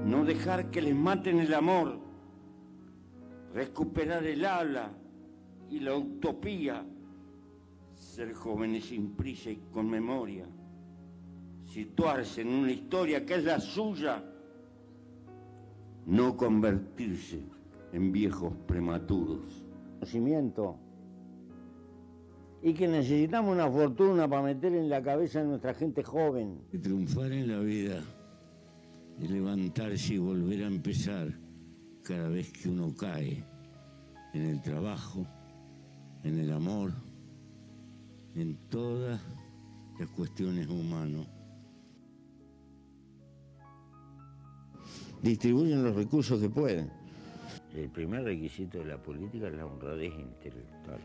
No dejar que les maten el amor, recuperar el ala y la utopía, ser jóvenes sin prisa y con memoria, situarse en una historia que es la suya, no convertirse en viejos prematuros. Conocimiento. Y que necesitamos una fortuna para meter en la cabeza de nuestra gente joven. Y triunfar en la vida, y levantarse y volver a empezar cada vez que uno cae, en el trabajo, en el amor, en todas las cuestiones humanas. Distribuyen los recursos que pueden. El primer requisito de la política es la honradez intelectual.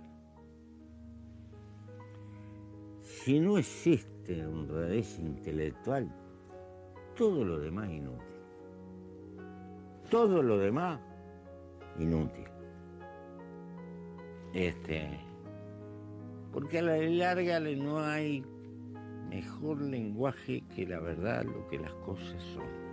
Si no existe honradez intelectual, todo lo demás es inútil. Todo lo demás, inútil. Porque a la larga no hay mejor lenguaje que la verdad, lo que las cosas son.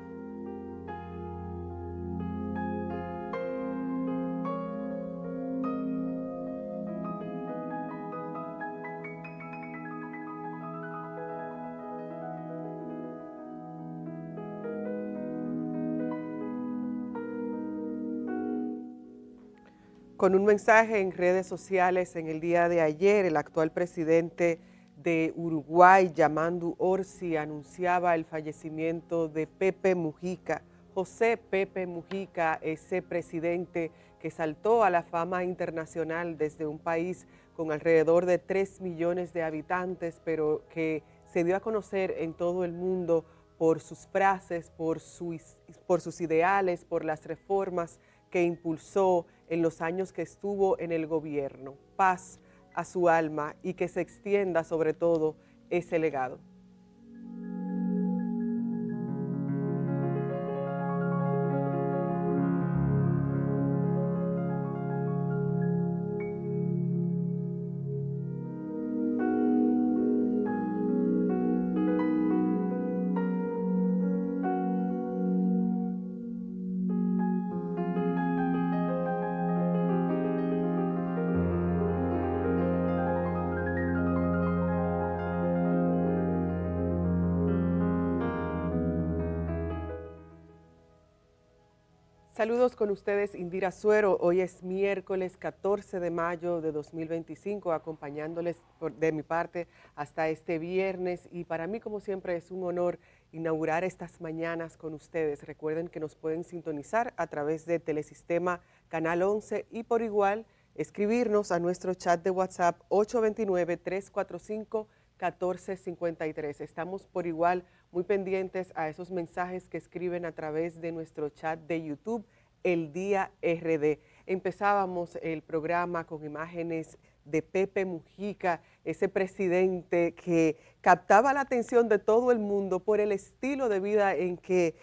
Con un mensaje en redes sociales en el día de ayer, el actual presidente de Uruguay, Yamandu Orsi, anunciaba el fallecimiento de Pepe Mujica. José Pepe Mujica, ese presidente que saltó a la fama internacional desde un país con alrededor de 3 millones de habitantes, pero que se dio a conocer en todo el mundo por sus frases, por sus ideales, por las reformas que impulsó en los años que estuvo en el gobierno. Paz a su alma y que se extienda sobre todo ese legado. Saludos con ustedes, Indira Suero. Hoy es miércoles 14 de mayo de 2025, acompañándoles de mi parte hasta este viernes. Y para mí, como siempre, es un honor inaugurar estas mañanas con ustedes. Recuerden que nos pueden sintonizar a través de Telesistema Canal 11 y por igual escribirnos a nuestro chat de WhatsApp 829-345-1453. Estamos por igual muy pendientes a esos mensajes que escriben a través de nuestro chat de YouTube, El Día RD. Empezábamos el programa con imágenes de Pepe Mujica, ese presidente que captaba la atención de todo el mundo por el estilo de vida que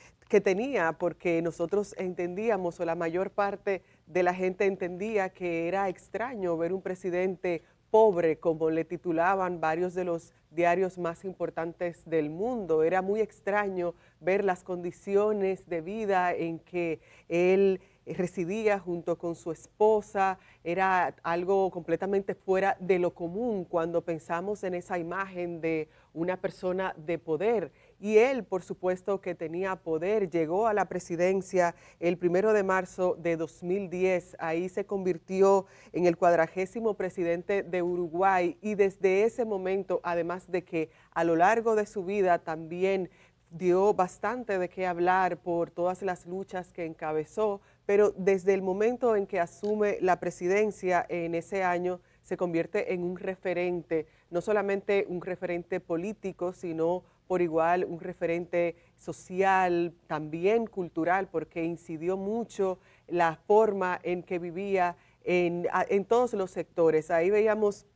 tenía, porque nosotros entendíamos, o la mayor parte de la gente entendía, que era extraño ver un presidente pobre, como le titulaban varios de los diarios más importantes del mundo. Era muy extraño ver las condiciones de vida en que él residía junto con su esposa. Era algo completamente fuera de lo común cuando pensamos en esa imagen de una persona de poder. Y él, por supuesto que tenía poder, llegó a la presidencia el 1 de marzo de 2010. Ahí se convirtió en el 40º presidente de Uruguay y desde ese momento, además de que a lo largo de su vida también dio bastante de qué hablar por todas las luchas que encabezó, pero desde el momento en que asume la presidencia en ese año, se convierte en un referente, no solamente un referente político, sino por igual un referente social, también cultural, porque incidió mucho la forma en que vivía en todos los sectores. Ahí veíamos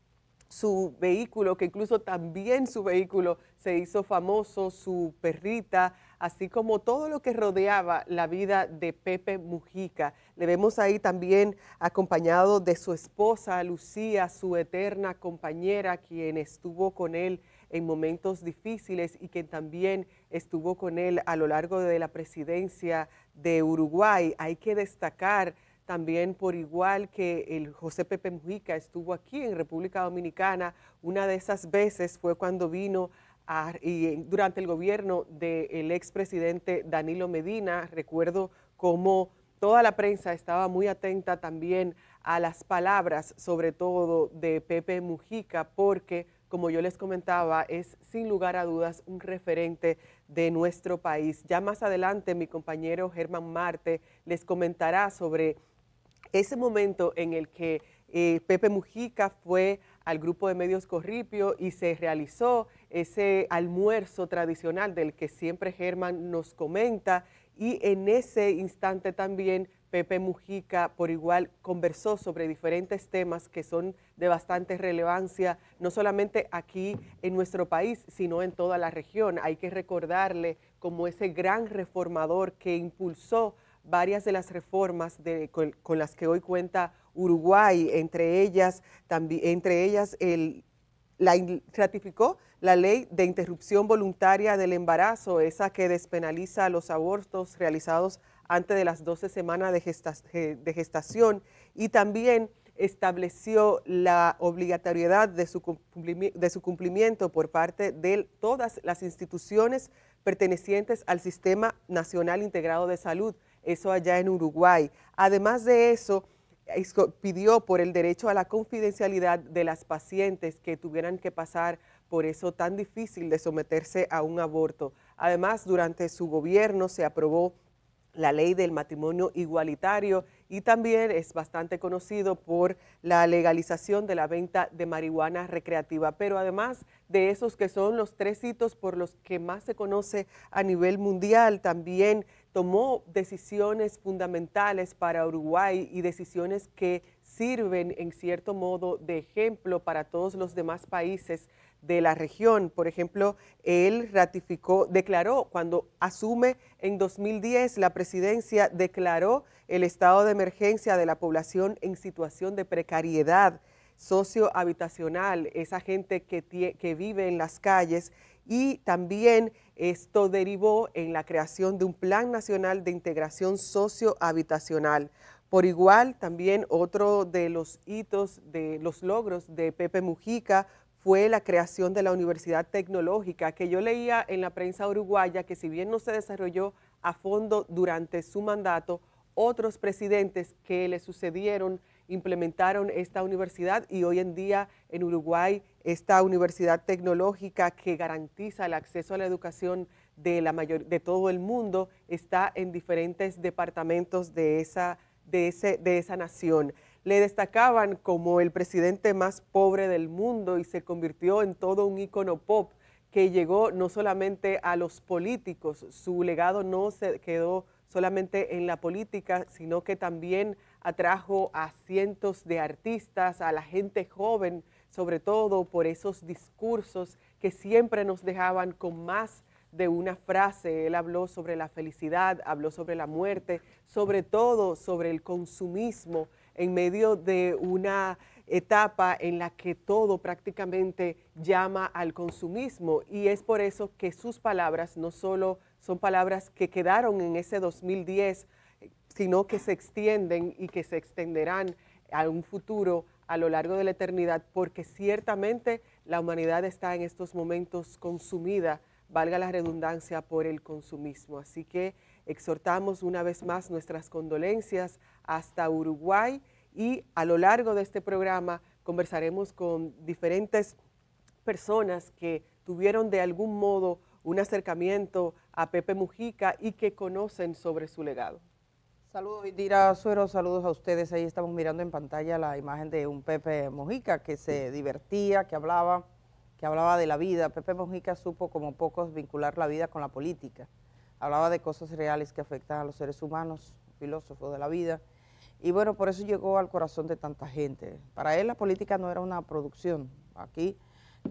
su vehículo, que incluso también su vehículo se hizo famoso, su perrita, así como todo lo que rodeaba la vida de Pepe Mujica. Le vemos ahí también acompañado de su esposa, Lucía, su eterna compañera, quien estuvo con él en momentos difíciles y que también estuvo con él a lo largo de la presidencia de Uruguay. Hay que destacar también por igual que el José Pepe Mujica estuvo aquí en República Dominicana. Una de esas veces fue cuando vino durante el gobierno del expresidente Danilo Medina. Recuerdo cómo toda la prensa estaba muy atenta también a las palabras, sobre todo de Pepe Mujica, porque, como yo les comentaba, es sin lugar a dudas un referente de nuestro país. Ya más adelante mi compañero Germán Marte les comentará sobre ese momento en el que Pepe Mujica fue al grupo de medios Corripio y se realizó ese almuerzo tradicional del que siempre Germán nos comenta, y en ese instante también Pepe Mujica por igual conversó sobre diferentes temas que son de bastante relevancia, no solamente aquí en nuestro país, sino en toda la región. Hay que recordarle como ese gran reformador que impulsó varias de las reformas con las que hoy cuenta Uruguay, entre ellas ratificó la ley de interrupción voluntaria del embarazo, esa que despenaliza los abortos realizados antes de las 12 semanas de gestación, y también estableció la obligatoriedad de su cumplimiento por parte de todas las instituciones pertenecientes al Sistema Nacional Integrado de Salud, eso allá en Uruguay. Además de eso, pidió por el derecho a la confidencialidad de las pacientes que tuvieran que pasar por eso tan difícil de someterse a un aborto. Además, durante su gobierno se aprobó la ley del matrimonio igualitario y también es bastante conocido por la legalización de la venta de marihuana recreativa. Pero además de esos que son los 3 hitos por los que más se conoce a nivel mundial, también tomó decisiones fundamentales para Uruguay y decisiones que sirven en cierto modo de ejemplo para todos los demás países de la región. Por ejemplo, él declaró, cuando asume en 2010 la presidencia, declaró el estado de emergencia de la población en situación de precariedad sociohabitacional, esa gente que vive en las calles, y también esto derivó en la creación de un Plan Nacional de Integración Sociohabitacional. Por igual, también otro de los hitos, de los logros de Pepe Mujica fue la creación de la Universidad Tecnológica, que yo leía en la prensa uruguaya que si bien no se desarrolló a fondo durante su mandato, otros presidentes que le sucedieron implementaron esta universidad, y hoy en día en Uruguay esta Universidad Tecnológica que garantiza el acceso a la educación de todo el mundo está en diferentes departamentos de esa nación. Le destacaban como el presidente más pobre del mundo y se convirtió en todo un ícono pop que llegó no solamente a los políticos, su legado no se quedó solamente en la política, sino que también atrajo a cientos de artistas, a la gente joven, sobre todo por esos discursos que siempre nos dejaban con más de una frase. Él habló sobre la felicidad, habló sobre la muerte, sobre todo sobre el consumismo, en medio de una etapa en la que todo prácticamente llama al consumismo, y es por eso que sus palabras no solo son palabras que quedaron en ese 2010, sino que se extienden y que se extenderán a un futuro a lo largo de la eternidad, porque ciertamente la humanidad está en estos momentos consumida, valga la redundancia, por el consumismo. Así que exhortamos una vez más nuestras condolencias hasta Uruguay, y a lo largo de este programa conversaremos con diferentes personas que tuvieron de algún modo un acercamiento a Pepe Mujica y que conocen sobre su legado. Saludos, Indira Suero, saludos a ustedes. Ahí estamos mirando en pantalla la imagen de un Pepe Mujica que se divertía, que hablaba de la vida. Pepe Mujica supo, como pocos, vincular la vida con la política. Hablaba de cosas reales que afectan a los seres humanos, filósofo de la vida. Y bueno, por eso llegó al corazón de tanta gente. Para él la política no era una producción, Aquí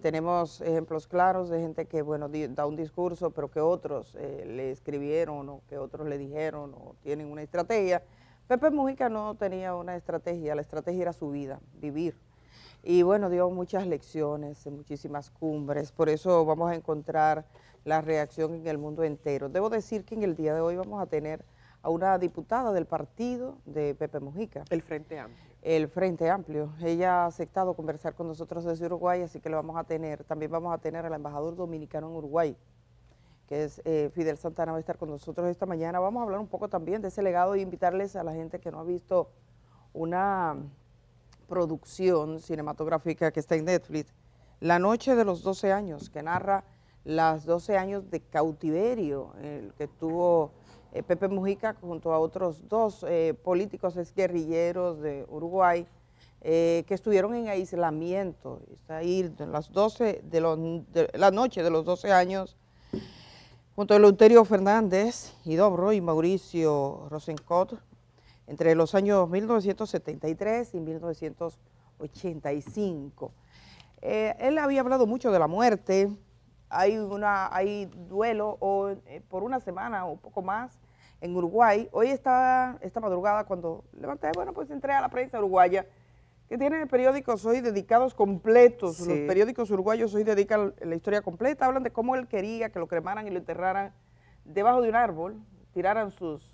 tenemos ejemplos claros de gente que, bueno, da un discurso, pero que otros le escribieron o que otros le dijeron o tienen una estrategia. Pepe Mujica no tenía una estrategia, la estrategia era su vida, vivir. Y bueno, dio muchas lecciones, muchísimas cumbres, por eso vamos a encontrar la reacción en el mundo entero. Debo decir que en el día de hoy vamos a tener a una diputada del partido de Pepe Mujica. El Frente Amplio. El Frente Amplio. Ella ha aceptado conversar con nosotros desde Uruguay, así que lo vamos a tener. También vamos a tener al embajador dominicano en Uruguay, que es Fidel Santana, va a estar con nosotros esta mañana. Vamos a hablar un poco también de ese legado y invitarles a la gente que no ha visto una producción cinematográfica que está en Netflix, La Noche de los 12 años, que narra los 12 años de cautiverio que tuvo Pepe Mujica junto a otros dos políticos exguerrilleros de Uruguay que estuvieron en aislamiento. Está ahí la noche de los 12 años junto a Eleuterio Fernández, Idobro y Mauricio Rosencott entre los años 1973 y 1985. Él había hablado mucho de la muerte. Hay duelo por una semana o un poco más en Uruguay. Hoy esta madrugada cuando levanté, bueno, pues entré a la prensa uruguaya, que tiene periódicos hoy dedicados completos. Sí. Los periódicos uruguayos hoy dedican la historia completa, hablan de cómo él quería que lo cremaran y lo enterraran debajo de un árbol, tiraran sus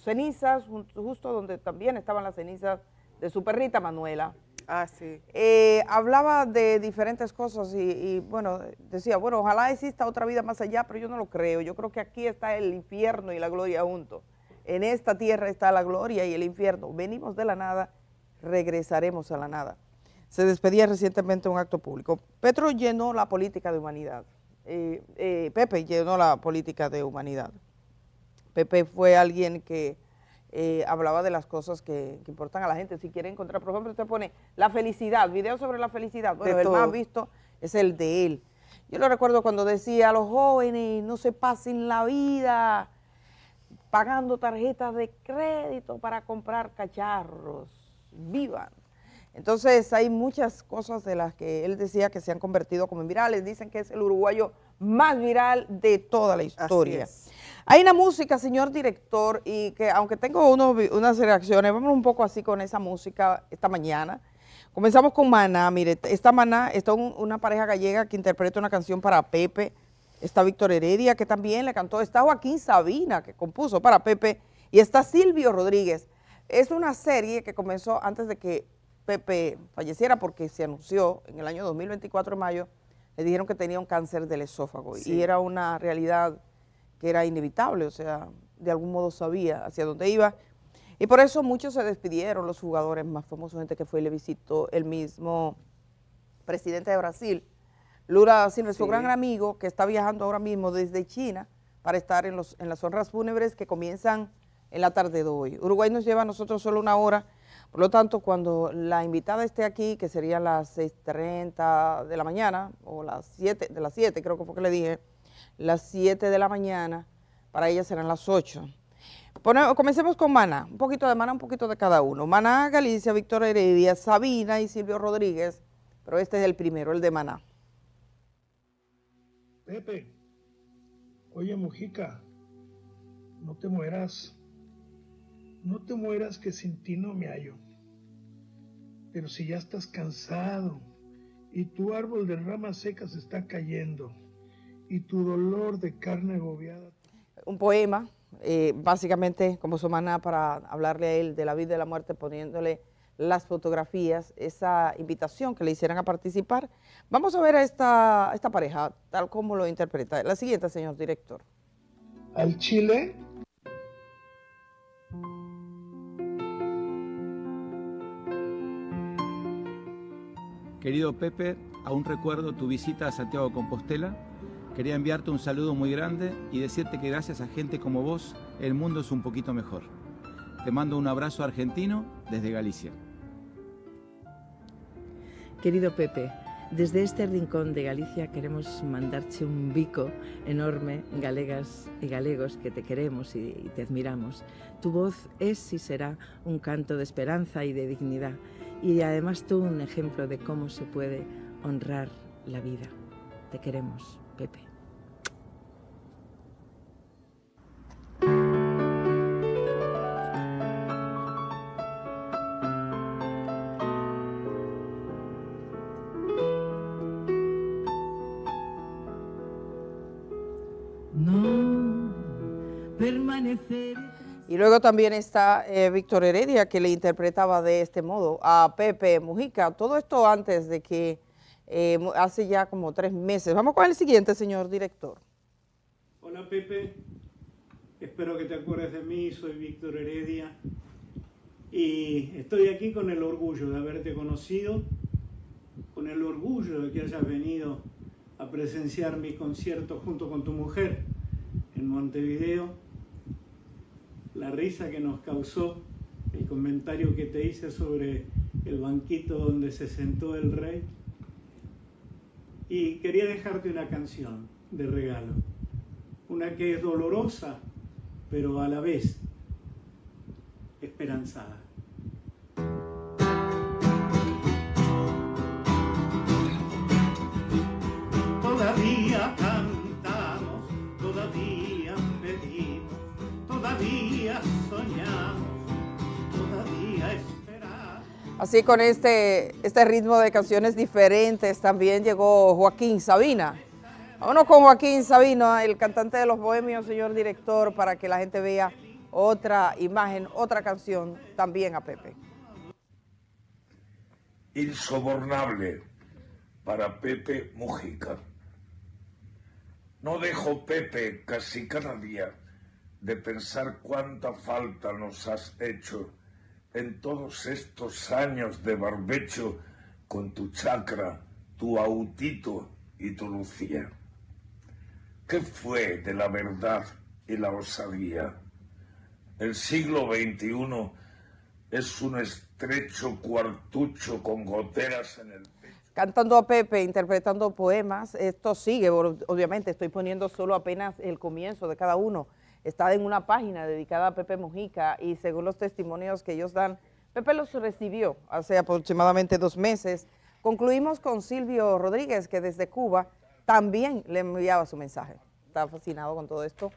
cenizas, justo donde también estaban las cenizas de su perrita Manuela. Ah, sí. Hablaba de diferentes cosas y bueno, decía, bueno, ojalá exista otra vida más allá, pero yo no lo creo. Yo creo que aquí está el infierno y la gloria juntos. En esta tierra está la gloria y el infierno. Venimos de la nada, regresaremos a la nada. Se despedía recientemente un acto público. Petro llenó la política de humanidad. Pepe llenó la política de humanidad. Pepe fue alguien que hablaba de las cosas que importan a la gente. Si quiere encontrar, por ejemplo, usted pone la felicidad, video sobre la felicidad. Bueno, el más visto es el de él. Yo lo recuerdo cuando decía a los jóvenes, no se pasen la vida pagando tarjetas de crédito para comprar cacharros, vivan. Entonces hay muchas cosas de las que él decía que se han convertido como en virales. Dicen que es el uruguayo más viral de toda la historia. Así es. Hay una música, señor director, y que aunque tengo unas reacciones, vamos un poco así con esa música esta mañana. Comenzamos con Maná. Mire, esta Maná está una pareja gallega que interpreta una canción para Pepe. Está Víctor Heredia, que también le cantó. Está Joaquín Sabina, que compuso para Pepe. Y está Silvio Rodríguez. Es una serie que comenzó antes de que Pepe falleciera, porque se anunció en el año 2024, en mayo, le dijeron que tenía un cáncer del esófago. Sí. Y era una realidad que era inevitable, o sea, de algún modo sabía hacia dónde iba. Y por eso muchos se despidieron, los jugadores más famosos, gente que fue y le visitó, el mismo presidente de Brasil, Lula da Silva, su gran amigo, que está viajando ahora mismo desde China para estar en las honras fúnebres que comienzan en la tarde de hoy. Uruguay nos lleva a nosotros solo una hora, por lo tanto, cuando la invitada esté aquí, que serían las 6:30 de la mañana, o las 7, creo que fue que le dije, las 7 de la mañana, para ella serán las 8. Comencemos con Maná, un poquito de Maná, un poquito de cada uno. Maná, Galicia, Víctor Heredia, Sabina y Silvio Rodríguez, pero este es el primero, el de Maná. Pepe, oye Mujica, no te mueras que sin ti no me hallo. Pero si ya estás cansado y tu árbol de ramas secas está cayendo y tu dolor de carne agobiada. Un poema, básicamente como su Maná, para hablarle a él de la vida y de la muerte, poniéndole las fotografías, esa invitación que le hicieran a participar. Vamos a ver a esta pareja, tal como lo interpreta. La siguiente, señor director. Al Chile. Querido Pepe, aún recuerdo tu visita a Santiago de Compostela. Quería enviarte un saludo muy grande y decirte que gracias a gente como vos, el mundo es un poquito mejor. Te mando un abrazo argentino desde Galicia. Querido Pepe, desde este rincón de Galicia queremos mandarte un bico enorme, galegas y galegos, que te queremos y te admiramos. Tu voz es y será un canto de esperanza y de dignidad, y además tú un ejemplo de cómo se puede honrar la vida. Te queremos, Pepe. No permanecer. Y luego también está Víctor Heredia, que le interpretaba de este modo a Pepe Mujica. Todo esto antes de que hace ya como 3 meses. Vamos con el siguiente, señor director. Hola Pepe, espero que te acuerdes de mí, soy Víctor Heredia y estoy aquí con el orgullo de haberte conocido, con el orgullo de que hayas venido a presenciar mi concierto junto con tu mujer en Montevideo, la risa que nos causó el comentario que te hice sobre el banquito donde se sentó el rey, y quería dejarte una canción de regalo, una que es dolorosa pero a la vez esperanzada. Todavía cantamos, todavía pedimos, todavía soñamos, todavía esperamos. Así con este ritmo de canciones diferentes también llegó Joaquín Sabina. Vámonos con Joaquín Sabina, el cantante de Los Bohemios, señor director, para que la gente vea otra imagen, otra canción también a Pepe. Insobornable para Pepe Mujica. No dejo, Pepe, casi cada día de pensar cuánta falta nos has hecho en todos estos años de barbecho con tu chacra, tu autito y tu Lucía. ¿Qué fue de la verdad y la osadía? El siglo XXI es un estrecho cuartucho con goteras en el pecho. Cantando a Pepe, interpretando poemas, esto sigue, obviamente estoy poniendo solo apenas el comienzo de cada uno. Está en una página dedicada a Pepe Mujica y según los testimonios que ellos dan, Pepe los recibió hace aproximadamente 2 meses. Concluimos con Silvio Rodríguez, que desde Cuba también le enviaba su mensaje. Está fascinado con todo esto.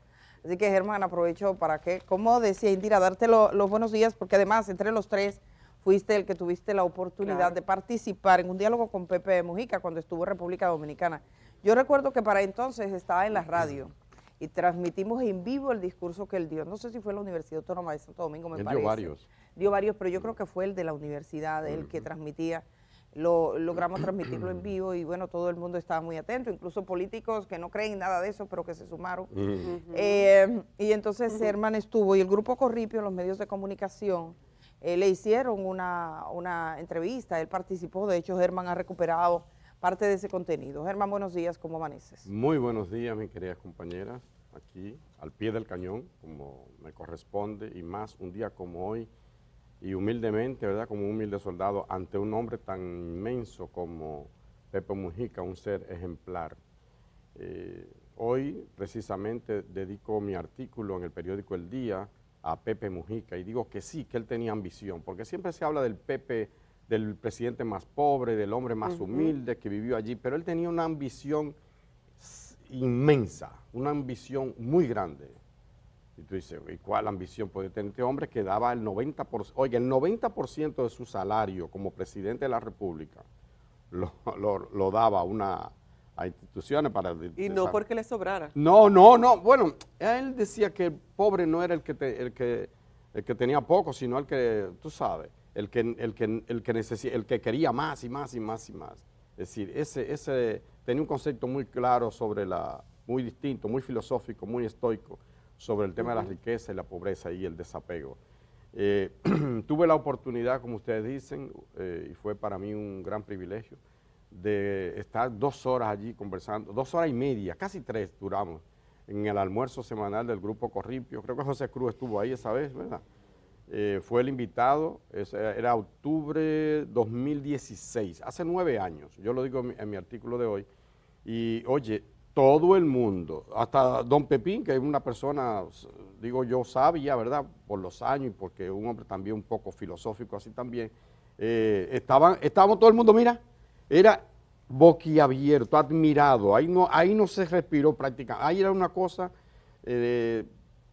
Así que, Germán, aprovecho para que, como decía Indira, darte los buenos días, porque además, entre los tres, fuiste el que tuviste la oportunidad de participar en un diálogo con Pepe Mujica cuando estuvo en República Dominicana. Yo recuerdo que para entonces estaba en la radio y transmitimos en vivo el discurso que él dio. No sé si fue en la Universidad Autónoma de Santo Domingo, me parece. Dio varios, pero yo creo que fue el de la universidad, el que transmitía. Logramos transmitirlo en vivo y bueno, todo el mundo estaba muy atento, incluso políticos que no creen nada de eso, pero que se sumaron. Y entonces Germán estuvo y el Grupo Corripio, los medios de comunicación, le hicieron una entrevista, él participó, de hecho Germán ha recuperado parte de ese contenido. Germán, buenos días, ¿cómo amaneces? Muy buenos días, mis queridas compañeras, aquí al pie del cañón, como me corresponde, y más un día como hoy, y humildemente, ¿verdad?, como un humilde soldado, ante un hombre tan inmenso como Pepe Mujica, un ser ejemplar. Hoy, precisamente, dedico mi artículo en el periódico El Día a Pepe Mujica, y digo que sí, que él tenía ambición, porque siempre se habla del Pepe, del presidente más pobre, del hombre más humilde que vivió allí, pero él tenía una ambición inmensa, una ambición muy grande. Y tú dices, ¿y cuál ambición puede tener este hombre que daba el 90%, oiga, el 90% de su salario como presidente de la República lo daba a instituciones para... Y no porque le sobrara. No, bueno, él decía que el pobre no era el que tenía poco, sino el que, tú sabes, el que quería más y más y más y más. Es decir, ese tenía un concepto muy claro sobre muy distinto, muy filosófico, muy estoico, sobre el tema de la riqueza y la pobreza y el desapego. Tuve la oportunidad, como ustedes dicen, y fue para mí un gran privilegio, de estar 2 horas allí conversando, 2 horas y media, casi 3 duramos, en el almuerzo semanal del Grupo Corripio. Creo que José Cruz estuvo ahí esa vez, ¿verdad? Fue el invitado, era octubre 2016, hace 9 años, yo lo digo en mi artículo de hoy, y oye, todo el mundo, hasta don Pepín, que es una persona, digo yo, sabia, ¿verdad?, por los años y porque un hombre también un poco filosófico así también, estábamos todo el mundo, mira, era boquiabierto, admirado. Ahí no se respiró prácticamente. Ahí era una cosa,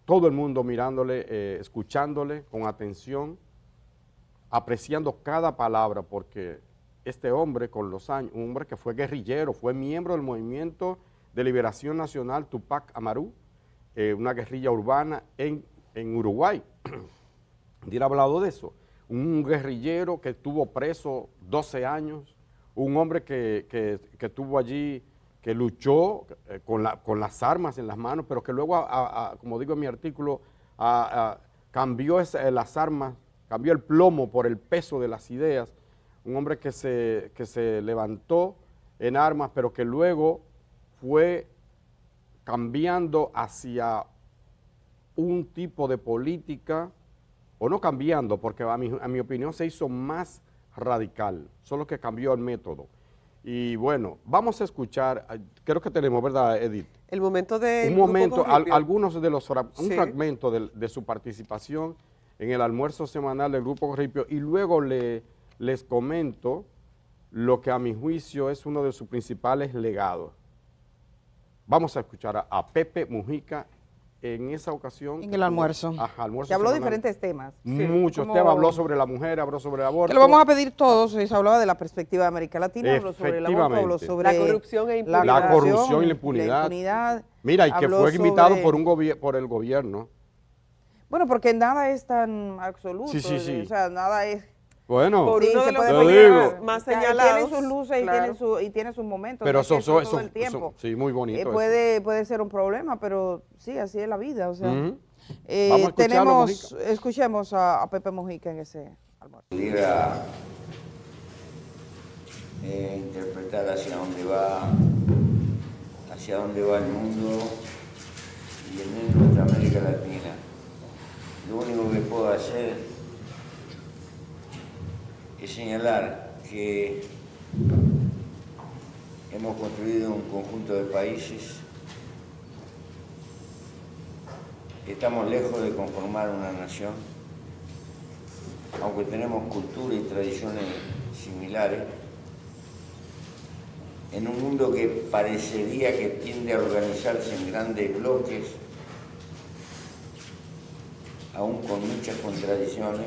todo el mundo mirándole, escuchándole con atención, apreciando cada palabra, porque este hombre con los años, un hombre que fue guerrillero, fue miembro del Movimiento de Liberación Nacional Tupac Amaru, una guerrilla urbana en Uruguay. Hubiera hablado de eso. Un guerrillero que estuvo preso 12 años, un hombre que estuvo allí, que luchó con las armas en las manos, pero que luego, como digo en mi artículo, cambió las armas, cambió el plomo por el peso de las ideas. Un hombre que se levantó en armas, pero que luego fue cambiando hacia un tipo de política, o no cambiando, porque a mi opinión se hizo más radical, solo que cambió el método. Y bueno, vamos a escuchar, creo que tenemos, ¿verdad, Edith? El momento de... Un momento, algunos de los, un Sí. fragmento de su participación en el almuerzo semanal del Grupo Corripio, y luego les comento lo que a mi juicio es uno de sus principales legados. Vamos a escuchar a Pepe Mujica en esa ocasión. En el almuerzo. Ajá, almuerzo Que habló de semanal. diferentes temas. Muchos Como- temas, habló sobre la mujer, habló sobre el aborto. Que lo vamos a pedir todos, se hablaba de la perspectiva de América Latina, habló sobre el aborto, habló Efectivamente. sobre La corrupción e impunidad. La corrupción y la impunidad. Mira, y que habló fue invitado sobre- por el gobierno. Bueno, porque nada es tan absoluto, Sí, sí, sí. o sea, nada es... Bueno, Por Sí, uno se de los puede problemas poner- más tiene señalados. sus luces claro. y tiene sus momentos. pero no es que eso, todo el tiempo. sí, muy bonito eso. puede ser un problema, pero sí, así es la vida. O sea, Ujú. Vamos a escucharlo, escuchemos a Pepe Mujica en ese almuerzo. Pudiera interpretar hacia dónde va el mundo y en nuestra América Latina. Lo único que puedo hacer es señalar que hemos construido un conjunto de países. Estamos lejos de conformar una nación, aunque tenemos cultura y tradiciones similares, en un mundo que parecería que tiende a organizarse en grandes bloques, aún con muchas contradicciones,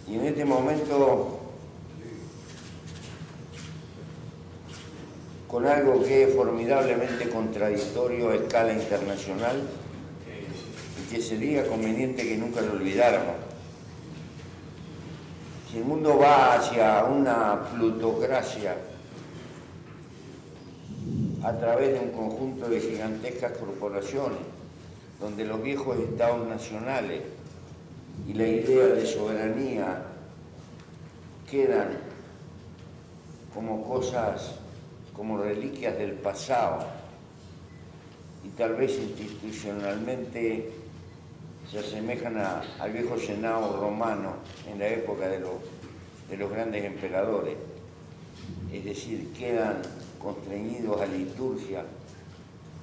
y en este momento con algo que es formidablemente contradictorio a escala internacional, y que sería conveniente que nunca lo olvidáramos. Si el mundo va hacia una plutocracia a través de un conjunto de gigantescas corporaciones, donde los viejos estados nacionales y la idea de soberanía quedan como cosas, como reliquias del pasado, y tal vez institucionalmente se asemejan al viejo Senado romano en la época de los grandes emperadores, es decir, quedan constreñidos a liturgia,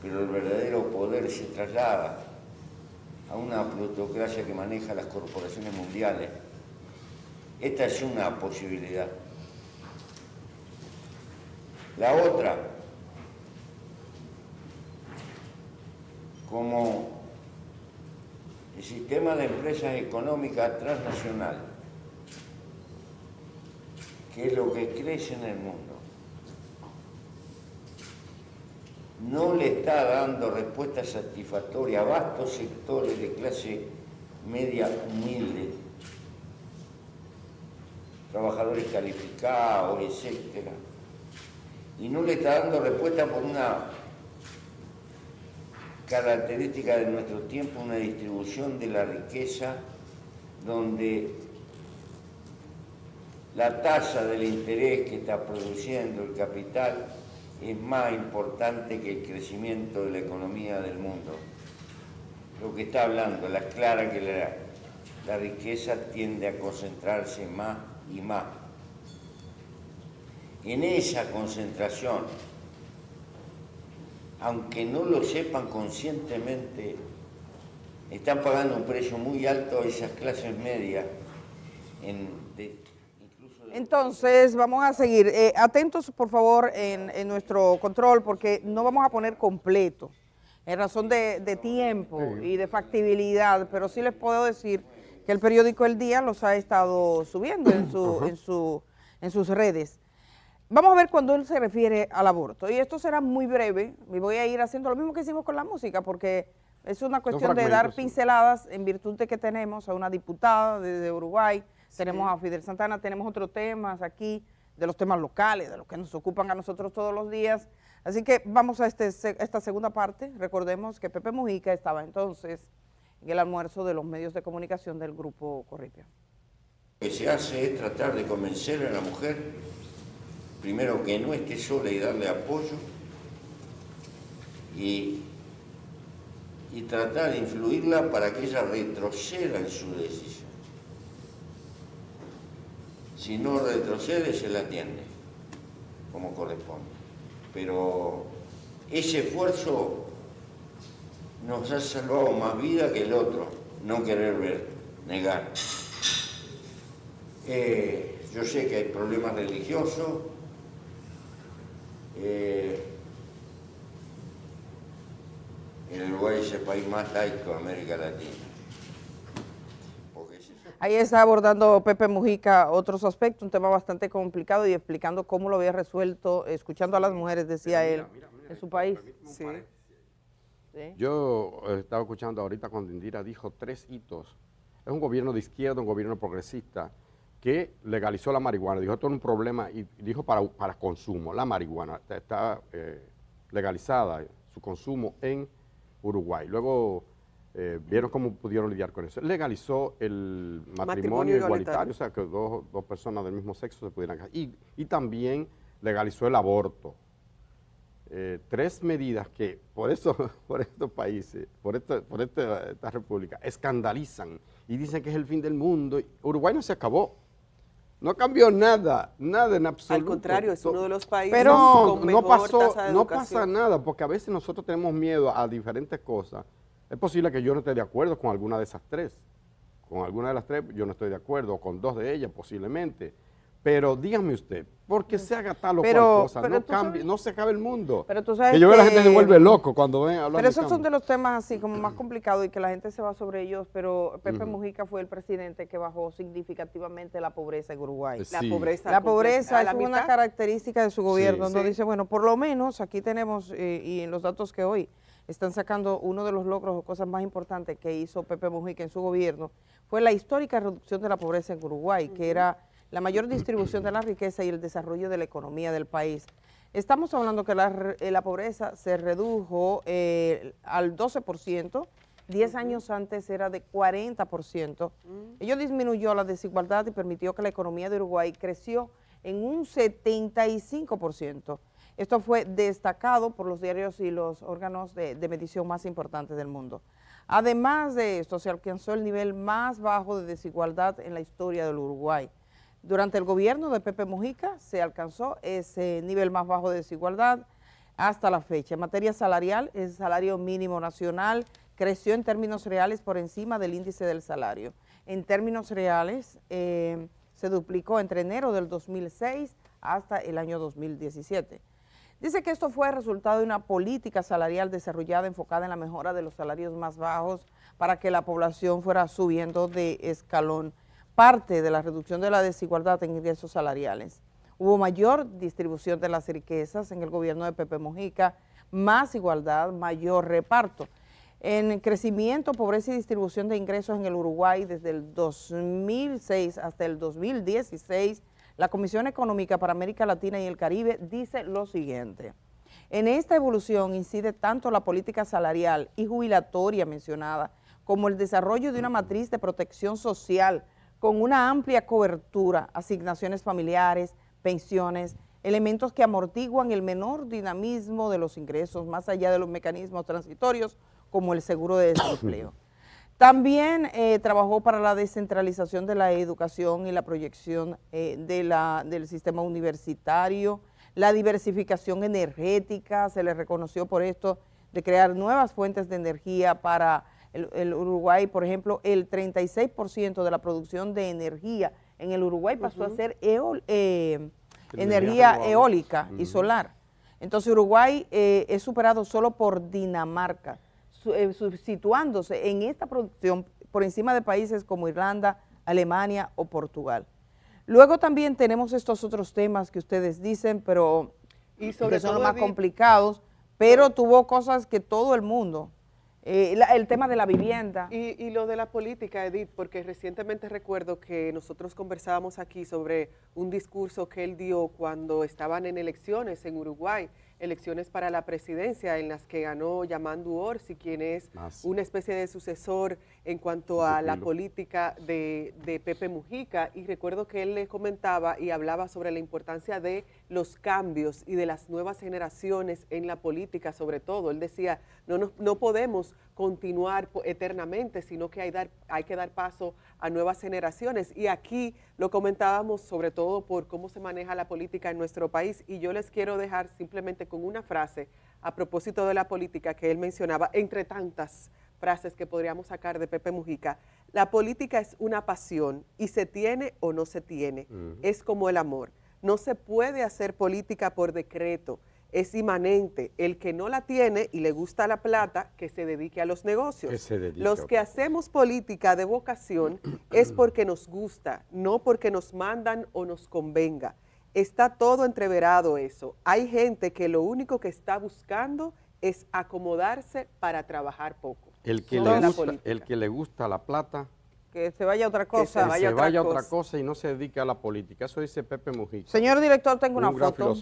pero el verdadero poder se traslada a una plutocracia que maneja las corporaciones mundiales. Esta es una posibilidad. La otra, como el sistema de empresas económicas transnacionales, que es lo que crece en el mundo, no le está dando respuesta satisfactoria a vastos sectores de clase media humilde, trabajadores calificados, etcétera, y no le está dando respuesta por una característica de nuestro tiempo, una distribución de la riqueza donde la tasa del interés que está produciendo el capital es más importante que el crecimiento de la economía del mundo. Lo que está hablando, la clara que la riqueza tiende a concentrarse más y más. En esa concentración, aunque no lo sepan conscientemente, están pagando un precio muy alto a esas clases medias, incluso Entonces, vamos a seguir. Atentos, por favor, en nuestro control, porque no vamos a poner completo, en razón de tiempo y de factibilidad, pero sí les puedo decir que el periódico El Día los ha estado subiendo en sus redes. Vamos a ver cuando él se refiere al aborto, y esto será muy breve, y voy a ir haciendo lo mismo que hicimos con la música, porque es una cuestión de dar pinceladas en virtud de que tenemos a una diputada de Uruguay, tenemos a Fidel Santana, tenemos otros temas aquí, de los temas locales, de los que nos ocupan a nosotros todos los días. Así que vamos a esta segunda parte. Recordemos que Pepe Mujica estaba entonces en el almuerzo de los medios de comunicación del Grupo Corripio. Lo que se hace es tratar de convencer a la mujer, primero que no esté sola y darle apoyo, y tratar de influirla para que ella retroceda en su decisión. Si no retrocede, se la atiende, como corresponde. Pero ese esfuerzo nos ha salvado más vida que el otro, no querer ver, negar. Yo sé que hay problemas religiosos, el Uruguay es el país más laico de América Latina. Ahí está abordando Pepe Mujica otros aspectos, un tema bastante complicado y explicando cómo lo había resuelto, escuchando a las mujeres, decía él, en su país. Sí. ¿Sí? Yo estaba escuchando ahorita cuando Indira dijo 3 hitos. Es un gobierno de izquierda, un gobierno progresista, que legalizó la marihuana. Dijo, esto es un problema, y dijo para consumo. La marihuana está legalizada, su consumo en Uruguay. Luego vieron cómo pudieron lidiar con eso. Legalizó el matrimonio igualitario, o sea, que dos personas del mismo sexo se pudieran casar. Y también legalizó el aborto. 3 medidas que por estos países, por esta república, escandalizan y dicen que es el fin del mundo. Uruguay no se acabó. No cambió nada en absoluto. Al contrario, es uno de los países pero con mejor tasa de no educación. pasa nada, porque a veces nosotros tenemos miedo a diferentes cosas. Es posible que yo no esté de acuerdo con alguna de esas 3. Con alguna de las 3 yo no estoy de acuerdo, o con 2 de ellas posiblemente. Pero dígame usted, porque se haga tal o cual cosa, no cambie, no se acabe el mundo. Pero tú sabes que yo veo a la gente se vuelve loco cuando ven hablar. Pero esos son de los temas así como más complicados y que la gente se va sobre ellos, pero Pepe Mujica fue el presidente que bajó significativamente la pobreza en Uruguay. Sí. La pobreza es una característica de su gobierno, donde dice, bueno, por lo menos aquí tenemos, y en los datos que hoy están sacando, uno de los logros o cosas más importantes que hizo Pepe Mujica en su gobierno fue la histórica reducción de la pobreza en Uruguay, que era la mayor distribución de la riqueza y el desarrollo de la economía del país. Estamos hablando que la pobreza se redujo al 12%, 10 años antes era de 40%. Ello disminuyó la desigualdad y permitió que la economía de Uruguay creció en un 75%. Esto fue destacado por los diarios y los órganos de medición más importantes del mundo. Además de esto, se alcanzó el nivel más bajo de desigualdad en la historia del Uruguay. Durante el gobierno de Pepe Mujica se alcanzó ese nivel más bajo de desigualdad hasta la fecha. En materia salarial, el salario mínimo nacional creció en términos reales por encima del índice del salario. En términos reales, se duplicó entre enero del 2006 hasta el año 2017. Dice que esto fue resultado de una política salarial desarrollada enfocada en la mejora de los salarios más bajos para que la población fuera subiendo de escalón. Parte de la reducción de la desigualdad en ingresos salariales. Hubo mayor distribución de las riquezas en el gobierno de Pepe Mujica, más igualdad, mayor reparto. En crecimiento, pobreza y distribución de ingresos en el Uruguay desde el 2006 hasta el 2016, la Comisión Económica para América Latina y el Caribe dice lo siguiente. En esta evolución incide tanto la política salarial y jubilatoria mencionada, como el desarrollo de una matriz de protección social con una amplia cobertura, asignaciones familiares, pensiones, elementos que amortiguan el menor dinamismo de los ingresos, más allá de los mecanismos transitorios, como el seguro de desempleo. También trabajó para la descentralización de la educación y la proyección del sistema universitario, la diversificación energética, se le reconoció por esto de crear nuevas fuentes de energía para el Uruguay. Por ejemplo, el 36% de la producción de energía en el Uruguay pasó a ser energía Energía eólica y solar. Entonces Uruguay es superado solo por Dinamarca, situándose en esta producción por encima de países como Irlanda, Alemania o Portugal. Luego también tenemos estos otros temas que ustedes dicen, pero y sobre que son todo, los más Edith, complicados, pero tuvo cosas que todo el mundo, el tema de la vivienda. Y lo de la política, Edith, porque recientemente recuerdo que nosotros conversábamos aquí sobre un discurso que él dio cuando estaban en elecciones en Uruguay, elecciones para la presidencia en las que ganó Yamandu Orsi, quien es una especie de sucesor en cuanto a la política de Pepe Mujica, y recuerdo que él le comentaba y hablaba sobre la importancia de los cambios y de las nuevas generaciones en la política sobre todo. Él decía, no podemos continuar eternamente, sino que hay que dar paso a nuevas generaciones, y aquí lo comentábamos sobre todo por cómo se maneja la política en nuestro país, y yo les quiero dejar simplemente con una frase a propósito de la política que él mencionaba, entre tantas frases que podríamos sacar de Pepe Mujica. La política es una pasión y se tiene o no se tiene, es como el amor, no se puede hacer política por decreto, es inmanente. El que no la tiene y le gusta la plata, que se dedique a los negocios. Los que hacemos política de vocación es porque nos gusta, no porque nos mandan o nos convenga. Está todo entreverado eso. Hay gente que lo único que está buscando es acomodarse para trabajar poco. El que le gusta la plata, que se vaya a otra cosa. Que se vaya a otra cosa y no se dedique a la política. Eso dice Pepe Mujica. Señor director, tengo una foto.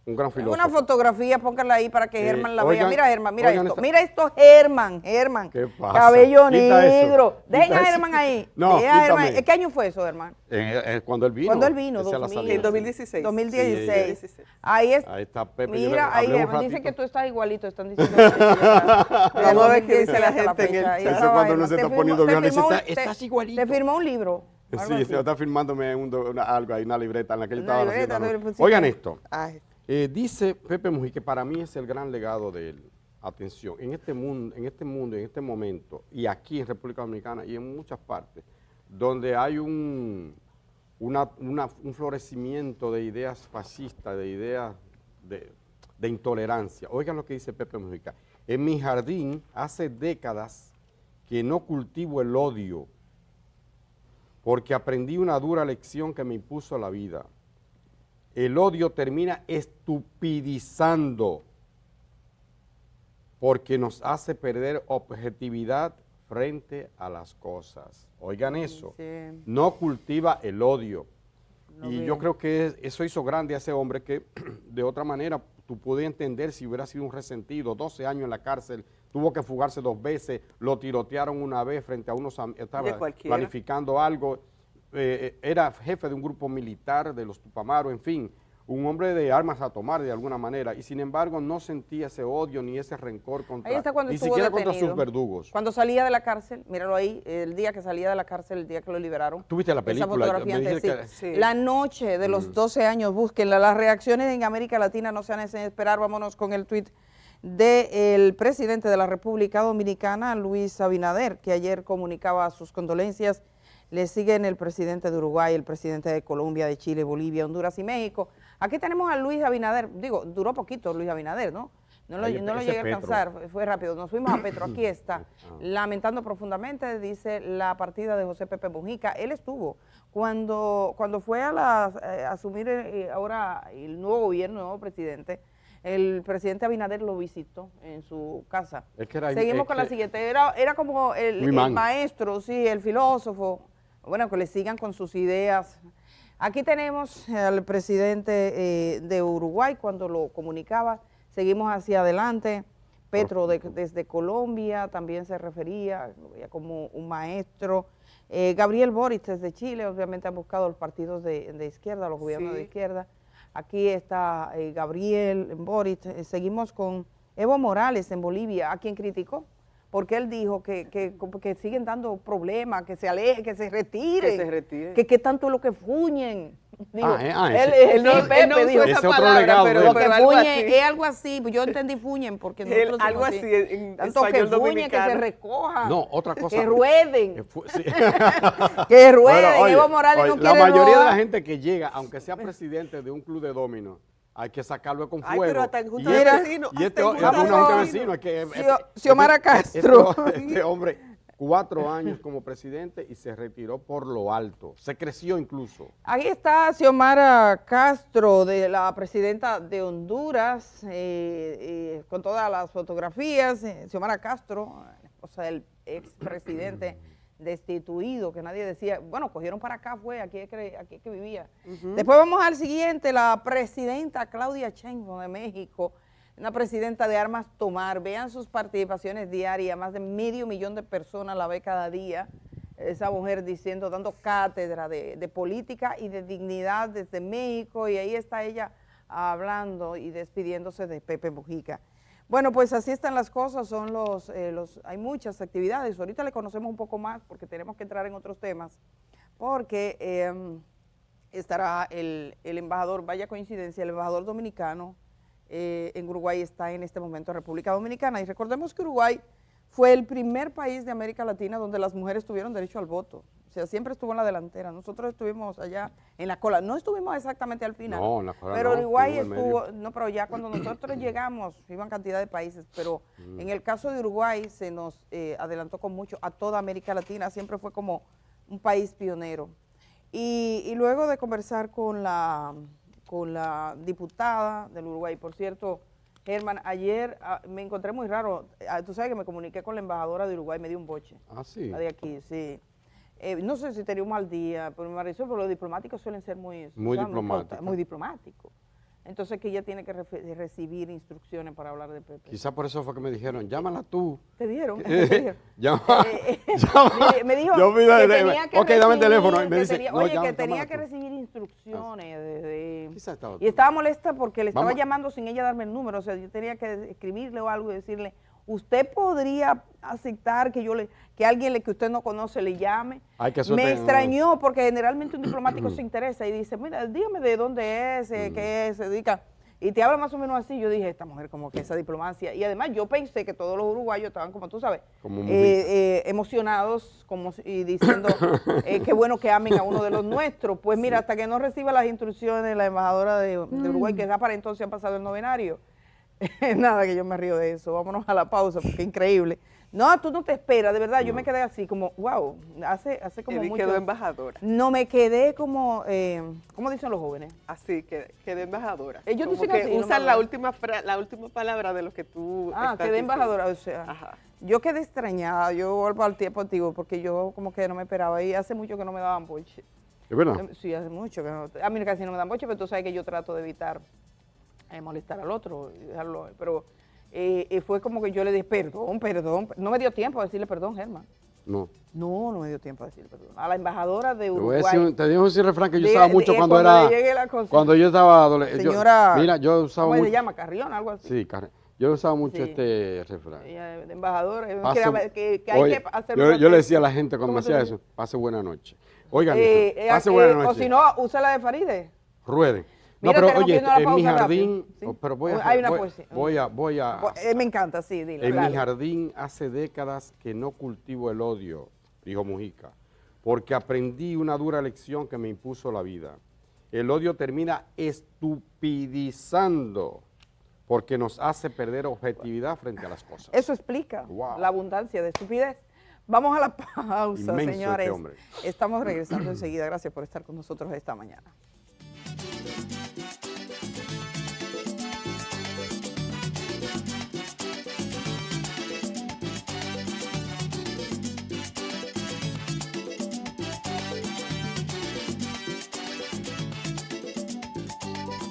Un gran filósofo. Una fotografía, póngala ahí para que Germán la vea. Mira, Germán, mira esto. Mira esto, Germán. ¿Qué pasa? Cabello Quita negro. eso. Dejen Quita a eso. Germán ahí. No, Germán. ¿Qué año fue eso, Germán? Cuando él vino. Cuando él vino, en 2016. 2016. Sí. Ahí está Pepe. Mira, ahí Germán. Dicen que tú estás igualito. Están diciendo vamos a ver qué dice la gente en el chat. Eso cuando uno se está poniendo viejo, le dice, estás igualito. Te firmó un libro. Sí, se está firmándome algo ahí, una libreta en la que yo estaba haciendo. Oigan esto. Dice Pepe Mujica que para mí es el gran legado de él. Atención, en este mundo, momento, y aquí en República Dominicana y en muchas partes, donde hay un florecimiento de ideas fascistas, de ideas de intolerancia. Oigan lo que dice Pepe Mujica. En mi jardín hace décadas que no cultivo el odio, porque aprendí una dura lección que me impuso la vida. El odio termina estupidizando porque nos hace perder objetividad frente a las cosas. Oigan eso, no cultiva el odio. Y yo creo que eso hizo grande a ese hombre que de otra manera tú podías entender si hubiera sido un resentido, 12 años en la cárcel, tuvo que fugarse 2 veces, lo tirotearon una vez frente a unos, estaba planificando algo. Era jefe de un grupo militar de los Tupamaros, en fin, un hombre de armas a tomar de alguna manera, y sin embargo no sentía ese odio ni ese rencor ni siquiera contra sus verdugos. Cuando salía de la cárcel, míralo ahí, el día que salía de la cárcel, el día que lo liberaron. ¿Tuviste la película? Esa fotografía La noche de los 12 años, búsquenla. Las reacciones en América Latina no se han hecho esperar. Vámonos con el tuit del presidente de la República Dominicana, Luis Abinader, que ayer comunicaba sus condolencias. Le siguen el presidente de Uruguay, el presidente de Colombia, de Chile, Bolivia, Honduras y México. Aquí tenemos a Luis Abinader, duró poquito Luis Abinader, ¿no? No lo llegué a alcanzar, fue rápido. Nos fuimos a Petro, aquí está. Lamentando profundamente, dice, la partida de José Pepe Mujica. Él estuvo cuando fue a asumir ahora el nuevo gobierno, el nuevo presidente. El presidente Abinader lo visitó en su casa. Seguimos con la siguiente. Era como el maestro, sí, el filósofo. Bueno, que le sigan con sus ideas. Aquí tenemos al presidente de Uruguay cuando lo comunicaba. Seguimos hacia adelante. Petro desde Colombia también se refería como un maestro. Gabriel Boric desde Chile, obviamente han buscado los partidos de izquierda, los gobiernos de izquierda. Aquí está Gabriel Boric. Seguimos con Evo Morales en Bolivia, a quien criticó, porque él dijo que siguen dando problemas, que se aleje, que se retire, que tanto lo que fuñen. Digo, ese. él no, Él no usó dijo, esa Ese otro palabra, legado pero, de él. porque algo fuñe así. es algo así, yo entendí fuñen, porque nosotros Algo decimos así en tanto que español fuñen, que se dominicano. recojan, No, otra cosa. que rueden, Sí. que rueden. Bueno, oye, Evo Morales oye, no la quiere mayoría de la robar. gente que llega, aunque sea presidente de un club de dominó, hay que sacarlo con Ay, fuego. pero hasta en junta Y de este- vecinos, y este hasta en es junta de una junta de vecinos. vecinos. Es que, Xiomara Castro. Este hombre, 4 años como presidente y se retiró por lo alto. Se creció incluso. Ahí está Xiomara Castro, de la presidenta de Honduras, con todas las fotografías. Xiomara Castro, o sea, el expresidente destituido, que nadie decía, bueno, cogieron para acá, fue, aquí es que vivía. Después vamos al siguiente, la presidenta Claudia Sheinbaum de México, una presidenta de armas tomar. Vean sus participaciones diarias, más de 500,000 de personas la ve cada día. Esa mujer diciendo, dando cátedra de política y de dignidad desde México, y ahí está ella hablando y despidiéndose de Pepe Mujica. Bueno, pues así están las cosas, hay muchas actividades. Ahorita le conocemos un poco más porque tenemos que entrar en otros temas, porque estará el embajador, vaya coincidencia, el embajador dominicano en Uruguay está en este momento en República Dominicana. Y recordemos que Uruguay fue el primer país de América Latina donde las mujeres tuvieron derecho al voto. O sea, siempre estuvo en la delantera. Nosotros estuvimos allá en la cola. No estuvimos exactamente al final. No, en la cola pero no, Uruguay estuvimos en estuvo, no, pero ya cuando nosotros llegamos, iban cantidad de países, pero en el caso de Uruguay se nos adelantó con mucho a toda América Latina. Siempre fue como un país pionero. Y luego de conversar con la diputada del Uruguay, por cierto, Germán, ayer me encontré muy raro, tú sabes que me comuniqué con la embajadora de Uruguay, me dio un boche. Ah, sí. La de aquí, sí. No sé si tenía un mal día, pero me pareció, pero los diplomáticos suelen ser muy diplomáticos. muy diplomáticos. Entonces que ella tiene que recibir instrucciones para hablar de Pepe. Quizá por eso fue que me dijeron, llámala tú. ¿Te dieron? ¿Te dieron? Llama. Me dijo Yo vi que tenía que ok, dame el recibir, teléfono. Y me que dice, tenía, no, oye, llama, que tenía llámala que tú. recibir instrucciones. Quizá estaba Y estaba molesta porque le estaba Vamos. llamando sin ella darme el número. O sea, yo tenía que escribirle o algo y decirle, ¿usted podría aceptar que alguien que usted no conoce le llame? Ay, que Me suerte, extrañó porque generalmente un diplomático se interesa y dice, mira, dígame de dónde es, qué se dedica. Y te habla más o menos así. Yo dije, esta mujer como que esa diplomacia. Y además yo pensé que todos los uruguayos estaban, como tú sabes, Como emocionados y diciendo, qué bueno que amen a uno de los nuestros. Pues mira, hasta que no reciba las instrucciones de la embajadora de Uruguay, que ya para entonces han pasado el novenario. Nada, que yo me río de eso. Vámonos a la pausa, porque increíble. No, tú no te esperas, de verdad. Yo me quedé así como, wow, hace como Eddie mucho. quedó embajadora. No, me quedé como, ¿cómo dicen los jóvenes? Así, quedé embajadora. Ellos Como dicen que así, no usan me la acuerdo. última palabra de lo que tú Ah, estás quedé diciendo. embajadora, o sea, Ajá. yo quedé extrañada, yo vuelvo al tiempo antiguo, porque yo como que no me esperaba, y hace mucho que no me daban boche. ¿Es verdad? Sí, hace mucho que no, a mí casi no me dan boche, pero tú sabes que yo trato de evitar molestar al otro, y dejarlo, pero fue como que yo le dije, perdón, no me dio tiempo a decirle perdón, Germán. No. No me dio tiempo a decirle perdón. A la embajadora de Te voy a Uruguay. decir, te digo un refrán que yo Diga, usaba mucho cuando cuando llegue la cosa. cuando yo estaba adolescente. Señora, Mira, yo usaba ¿cómo mucho. se llama? Carrión, algo así. Sí, yo usaba mucho Sí. este refrán. Ella de embajadora, Pase- que hay Oye, que hacer yo le decía a la gente cuando me ¿Cómo se hacía dice? eso, pase buena noche. Oigan, pase buena noche. O si no, usa la de Faride. Rueden. No, Mira, pero tenemos que oye, irnos a la en mi pausa jardín, rápido, ¿sí? pero Hay una poesía. voy a Me encanta, sí, dile. en dale. mi jardín hace décadas que no cultivo el odio, dijo Mujica, porque aprendí una dura lección que me impuso la vida. El odio termina estupidizando porque nos hace perder objetividad frente a las cosas. Eso explica Wow. la abundancia de estupidez. Vamos a la pausa, Inmenso señores. este hombre. Estamos regresando enseguida. Gracias por estar con nosotros esta mañana.